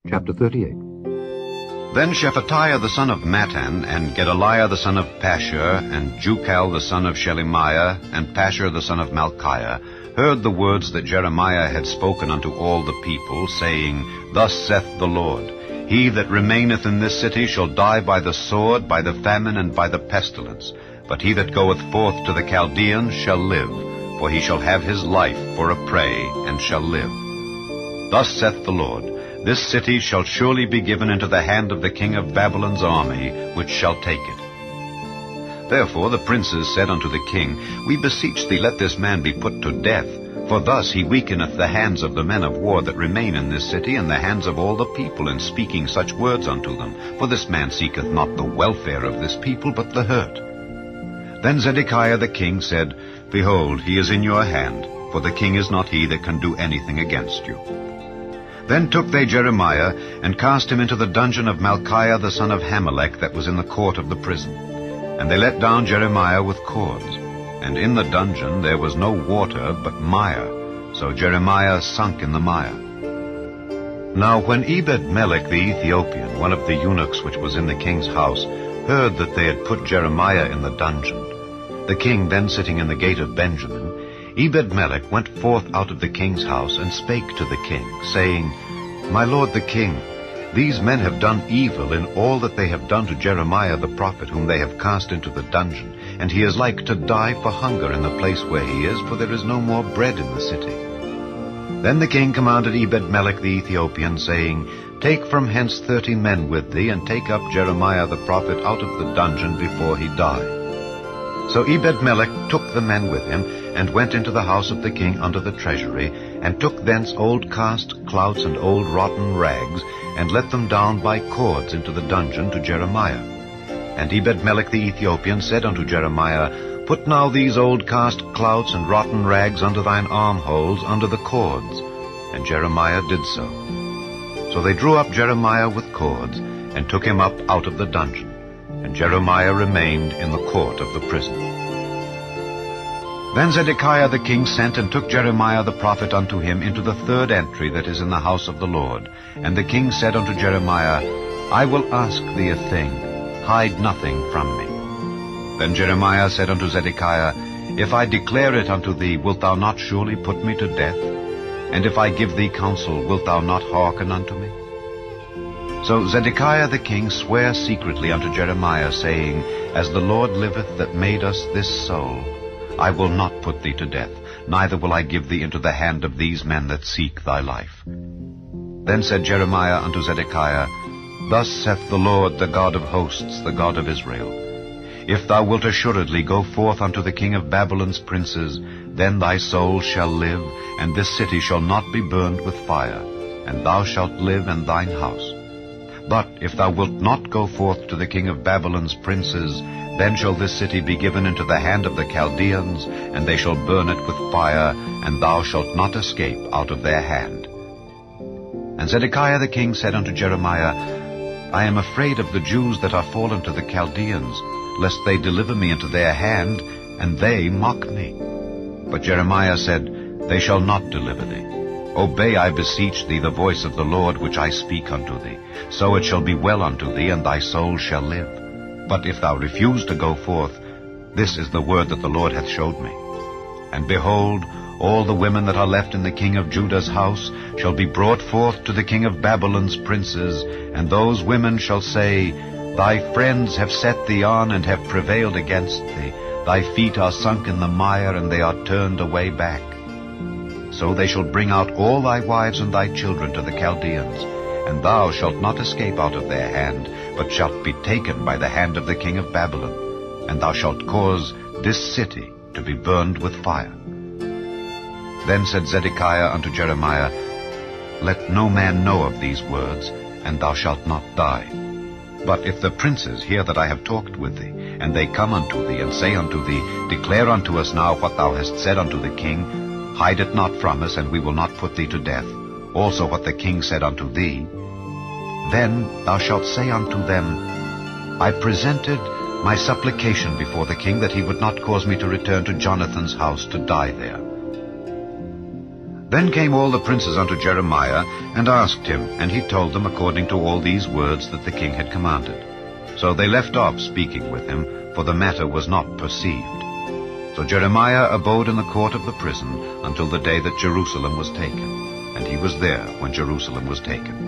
Chapter 38. Then Shephatiah the son of Mattan, and Gedaliah the son of Pashur, and Jucal the son of Shelemiah, and Pashur the son of Malchiah, heard the words that Jeremiah had spoken unto all the people, saying, Thus saith the Lord, He that remaineth in this city shall die by the sword, by the famine, and by the pestilence. But he that goeth forth to the Chaldeans shall live, for he shall have his life for a prey, and shall live. Thus saith the Lord, This city shall surely be given into the hand of the king of Babylon's army, which shall take it. Therefore the princes said unto the king, We beseech thee, let this man be put to death, for thus he weakeneth the hands of the men of war that remain in this city, and the hands of all the people in speaking such words unto them. For this man seeketh not the welfare of this people, but the hurt. Then Zedekiah the king said, Behold, he is in your hand, for the king is not he that can do anything against you. Then took they Jeremiah, and cast him into the dungeon of Malchiah the son of Hamelech, that was in the court of the prison. And they let down Jeremiah with cords. And in the dungeon there was no water, but mire. So Jeremiah sunk in the mire. Now when Ebed-melech the Ethiopian, one of the eunuchs which was in the king's house, heard that they had put Jeremiah in the dungeon, the king then sitting in the gate of Benjamin, Ebed-melech went forth out of the king's house, and spake to the king, saying, My lord the king, these men have done evil in all that they have done to Jeremiah the prophet, whom they have cast into the dungeon, and he is like to die for hunger in the place where he is, for there is no more bread in the city. Then the king commanded Ebed-melech the Ethiopian, saying, Take from hence 30 men with thee, and take up Jeremiah the prophet out of the dungeon before he die. So Ebed-melech took the men with him, and went into the house of the king unto the treasury, and took thence old cast clouts and old rotten rags, and let them down by cords into the dungeon to Jeremiah. And Ebed-melech the Ethiopian said unto Jeremiah, Put now these old cast clouts and rotten rags under thine armholes, under the cords. And Jeremiah did so. So they drew up Jeremiah with cords, and took him up out of the dungeon. And Jeremiah remained in the court of the prison. Then Zedekiah the king sent and took Jeremiah the prophet unto him into the third entry that is in the house of the Lord. And the king said unto Jeremiah, I will ask thee a thing, hide nothing from me. Then Jeremiah said unto Zedekiah, If I declare it unto thee, wilt thou not surely put me to death? And if I give thee counsel, wilt thou not hearken unto me? So Zedekiah the king sware secretly unto Jeremiah, saying, As the Lord liveth that made us this soul, I will not put thee to death, neither will I give thee into the hand of these men that seek thy life. Then said Jeremiah unto Zedekiah, Thus saith the Lord, the God of hosts, the God of Israel, If thou wilt assuredly go forth unto the king of Babylon's princes, then thy soul shall live, and this city shall not be burned with fire, and thou shalt live in thine house. But if thou wilt not go forth to the king of Babylon's princes, then shall this city be given into the hand of the Chaldeans, and they shall burn it with fire, and thou shalt not escape out of their hand. And Zedekiah the king said unto Jeremiah, I am afraid of the Jews that are fallen to the Chaldeans, lest they deliver me into their hand, and they mock me. But Jeremiah said, They shall not deliver thee. Obey, I beseech thee, the voice of the Lord which I speak unto thee. So it shall be well unto thee, and thy soul shall live. But if thou refuse to go forth, this is the word that the Lord hath showed me. And behold, all the women that are left in the king of Judah's house shall be brought forth to the king of Babylon's princes, and those women shall say, Thy friends have set thee on, and have prevailed against thee. Thy feet are sunk in the mire, and they are turned away back. So they shall bring out all thy wives and thy children to the Chaldeans, and thou shalt not escape out of their hand, but shalt be taken by the hand of the king of Babylon, and thou shalt cause this city to be burned with fire. Then said Zedekiah unto Jeremiah, Let no man know of these words, and thou shalt not die. But if the princes hear that I have talked with thee, and they come unto thee, and say unto thee, Declare unto us now what thou hast said unto the king, hide it not from us, and we will not put thee to death, also what the king said unto thee, then thou shalt say unto them, I presented my supplication before the king, that he would not cause me to return to Jonathan's house to die there. Then came all the princes unto Jeremiah, and asked him, and he told them according to all these words that the king had commanded. So they left off speaking with him, for the matter was not perceived. So Jeremiah abode in the court of the prison until the day that Jerusalem was taken, and he was there when Jerusalem was taken.